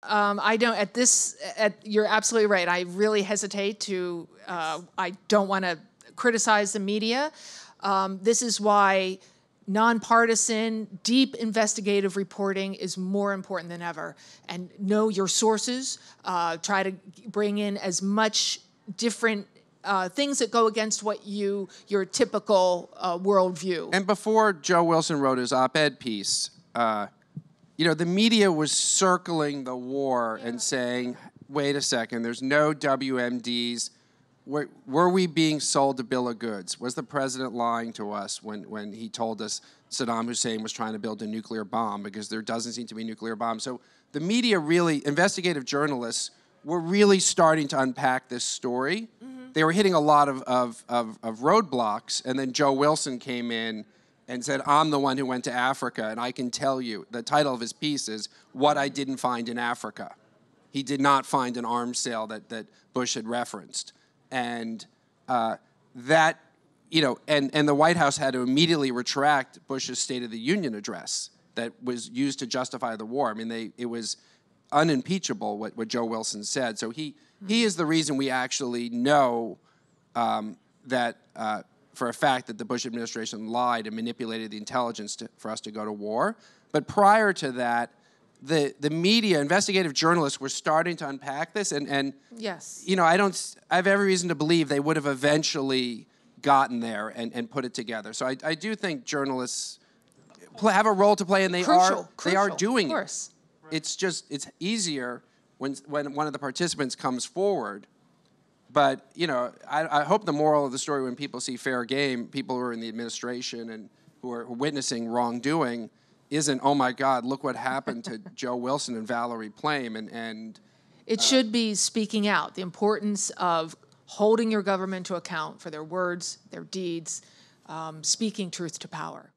I don't, you're absolutely right. I really hesitate to, I don't want to criticize the media. This is why nonpartisan, deep investigative reporting is more important than ever. And know your sources. Try to bring in as much different things that go against what your typical worldview. And before Joe Wilson wrote his op-ed piece, you know, the media was circling the war and saying, wait a second, there's no WMDs. Were we being sold a bill of goods? Was the president lying to us when he told us Saddam Hussein was trying to build a nuclear bomb, because there doesn't seem to be a nuclear bomb? So the media really, investigative journalists, were really starting to unpack this story. Mm-hmm. They were hitting a lot of roadblocks, and then Joe Wilson came in and said, I'm the one who went to Africa, and I can tell you, the title of his piece is, What I Didn't Find in Africa. He did not find an arms sale that Bush had referenced. And that, you know, and the White House had to immediately retract Bush's State of the Union address that was used to justify the war. I mean, it was unimpeachable what Joe Wilson said. So he is the reason we actually know that for a fact that the Bush administration lied and manipulated the intelligence for us to go to war. But prior to that, the media, investigative journalists were starting to unpack this, and yes, you know, I have every reason to believe they would have eventually gotten there and put it together. So I do think journalists have a role to play, and they are doing it. It's easier when one of the participants comes forward. But, you know, I hope the moral of the story, when people see fair game, people who are in the administration and who are witnessing wrongdoing, isn't, oh my God, look what happened to Joe Wilson and Valerie Plame. And it should be speaking out, the importance of holding your government to account for their words, their deeds, speaking truth to power.